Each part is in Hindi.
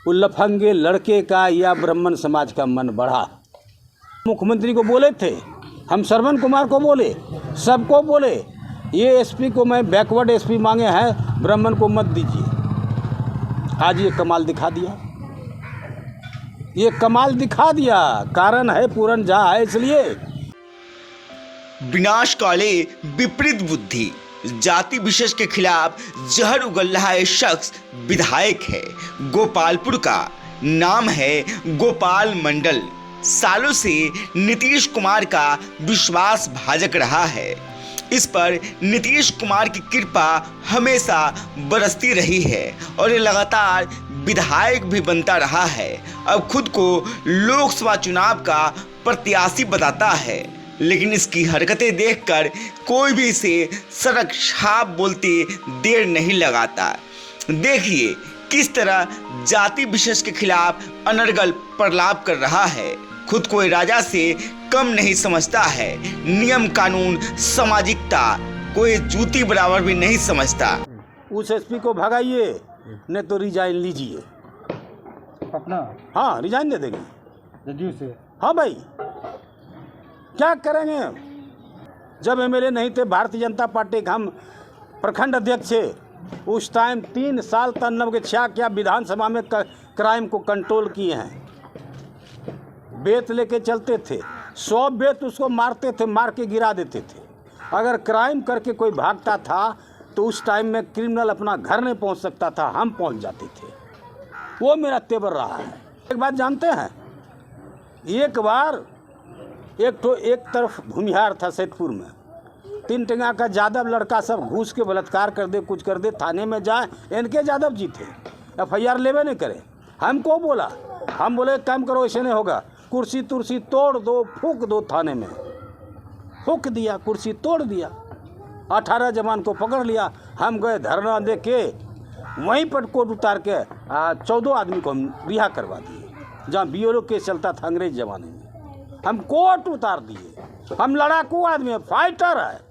वो लफंगे लड़के का या ब्राह्मण समाज का मन बढ़ा। मुख्यमंत्री को बोले थे, हम श्रवण कुमार को बोले, सबको बोले, ये एसपी को मैं बैकवर्ड एसपी मांगे हैं, ब्राह्मण को मत दीजिए। आज ये कमाल दिखा दिया, ये कमाल दिखा दिया। कारण है पूरन झा है, इसलिए विनाश काले विपरीत बुद्धि, जाति विशेष के खिलाफ जहर उगल रहा है शख्स विधायक है। गोपालपुर का नाम है गोपाल मंडल। सालों से नीतीश कुमार का विश्वास भाजक रहा है। इस पर नीतीश कुमार की कृपा हमेशा बरसती रही है और ये लगातार विधायक भी बनता रहा है। अब खुद को लोकसभा चुनाव का प्रत्याशी बताता है, लेकिन इसकी हरकतें देखकर कोई भी इसे सड़क छाप बोलते देर नहीं लगाता। देखिए किस तरह जाति विशेष के खिलाफ अनर्गल प्रलाप कर रहा है। खुद को राजा से कम नहीं समझता है। नियम कानून सामाजिकता कोई जूती बराबर भी नहीं समझता। उस एसपी को भगाइए, नहीं तो रिजाइन लीजिए अपना। हाँ, रिजाइन दे देंगे जदयू से। हाँ भाई, क्या करेंगे? जब एमएलए नहीं थे भारतीय जनता पार्टी के, हम प्रखंड अध्यक्ष थे उस टाइम, 3 साल तक नव के क्या विधानसभा में क्राइम को कंट्रोल किए हैं। बेत लेके चलते थे, 100 बेत उसको मारते थे, मार के गिरा देते थे। अगर क्राइम करके कोई भागता था तो उस टाइम में क्रिमिनल अपना घर नहीं पहुंच सकता था, हम पहुंच जाते थे। वो मेरा तेवर रहा है। एक बात जानते हैं, एक बार एक तरफ भूमिहार था सैदपुर में, 3 टंगा का यादव लड़का सब घूस के बलात्कार कर दे, कुछ कर दे, थाने में जाए, इनके यादव जी थे, FIR लेवे नहीं करे। हमको बोला, हम बोले काम करो, ऐसे नहीं होगा, कुर्सी तुर्सी तोड़ दो, फूंक दो थाने में। फूंक दिया, कुर्सी तोड़ दिया, 18 जवान को पकड़ लिया। हम गए धरना दे के, वहीं पर कोर्ट उतार के 14 आदमी को हम रिहा करवा दिए, जहाँ BLO केस चलता था अंग्रेज जमाने में। हम कोर्ट उतार दिए। हम लड़ाकू आदमी, फाइटर है।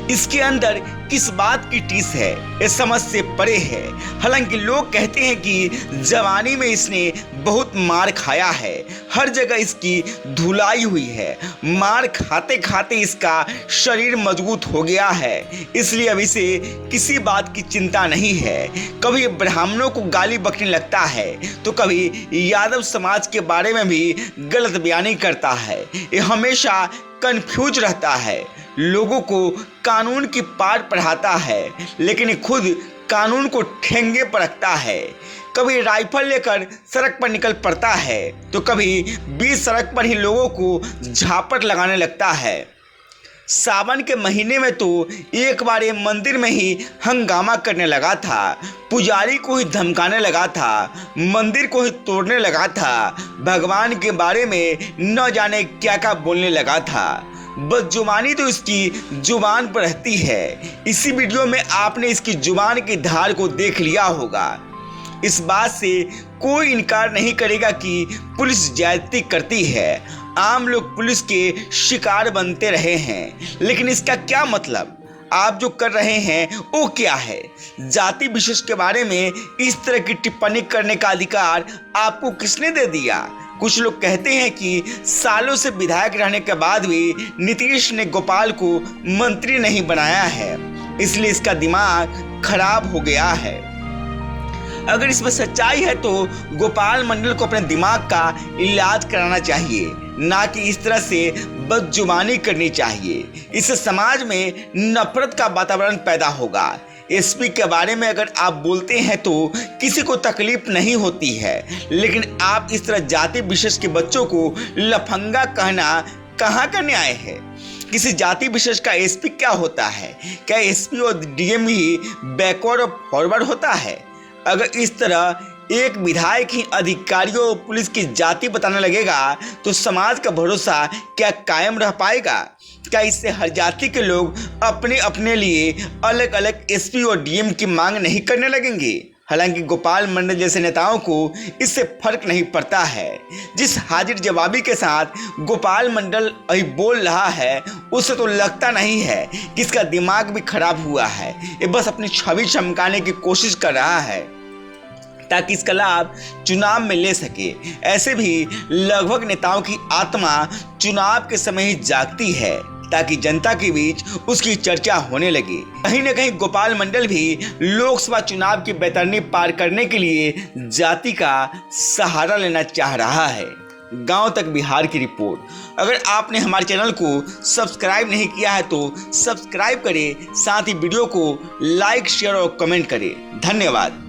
इसके अंदर किस बात की टीस है, ये समझ से परे है। हालांकि लोग कहते हैं कि जवानी में इसने बहुत मार खाया है, हर जगह इसकी धुलाई हुई है, मार खाते खाते इसका शरीर मजबूत हो गया है, इसलिए अब इसे किसी बात की चिंता नहीं है। कभी ब्राह्मणों को गाली बकने लगता है तो कभी यादव समाज के बारे में भी गलत बयानी करता है। ये हमेशा कंफ्यूज रहता है, लोगों को कानून की पाठ पढ़ाता है, लेकिन ये खुद कानून को ठेंगे पर रखता है। कभी राइफल लेकर सड़क पर निकल पड़ता है तो कभी बीच सड़क पर ही लोगों को झापट लगाने लगता है। सावन के महीने में तो एक बार ये मंदिर में ही हंगामा करने लगा था, पुजारी को ही धमकाने लगा था, मंदिर को ही तोड़ने लगा था, भगवान के बारे में न जाने क्या क्या बोलने लगा था। बदजुबानी तो इसकी जुबान पर रहती है। इसी वीडियो में आपने इसकी जुबान की धार को देख लिया होगा। इस बात से कोई इनकार नहीं करेगा कि पुलिस ज्यादती करती है, आम लोग पुलिस के शिकार बनते रहे हैं, लेकिन इसका क्या मतलब? आप जो कर रहे हैं वो क्या है? जाति विशेष के बारे में इस तरह की टिप्पणी करने का अधिकार आपको किसने दे दिया? कुछ लोग कहते हैं कि सालों से विधायक रहने के बाद भी नीतीश ने गोपाल को मंत्री नहीं बनाया है, इसलिए इसका दिमाग खराब हो गया है। अगर इसमें सच्चाई है तो गोपाल मंडल को अपने दिमाग का इलाज कराना चाहिए, ना कि इस तरह से बदजुबानी करनी चाहिए। इससे समाज में नफरत का वातावरण पैदा होगा। एसपी के बारे में अगर आप बोलते हैं तो किसी को तकलीफ नहीं होती है, लेकिन आप इस तरह जाति विशेष के बच्चों को लफंगा कहना कहाँ का न्याय है? किसी जाति विशेष का एसपी क्या होता है? क्या एसपी और डीएम ही बैकवर्ड और फॉरवर्ड होता है? अगर इस तरह एक विधायक ही अधिकारियों और पुलिस की जाति बताने लगेगा तो समाज का भरोसा क्या कायम रह पाएगा? क्या इससे हर जाति के लोग अपने अपने लिए अलग अलग एसपी और डीएम की मांग नहीं करने लगेंगे? हालांकि गोपाल मंडल जैसे नेताओं को इससे फर्क नहीं पड़ता है। जिस हाजिर जवाबी के साथ गोपाल मंडल अभी बोल रहा है उससे तो लगता नहीं है कि इसका दिमाग भी खराब हुआ है। ये बस अपनी छवि चमकाने की कोशिश कर रहा है ताकि इसका लाभ चुनाव में ले सके। ऐसे भी लगभग नेताओं की आत्मा चुनाव के समय ही जागती है ताकि जनता के बीच उसकी चर्चा होने लगे। कहीं न कहीं गोपाल मंडल भी लोकसभा चुनाव की बैतरनी पार करने के लिए जाति का सहारा लेना चाह रहा है। गांव तक बिहार की रिपोर्ट। अगर आपने हमारे चैनल को सब्सक्राइब नहीं किया है तो सब्सक्राइब करें, साथ ही वीडियो को लाइक, शेयर और कमेंट करें। धन्यवाद।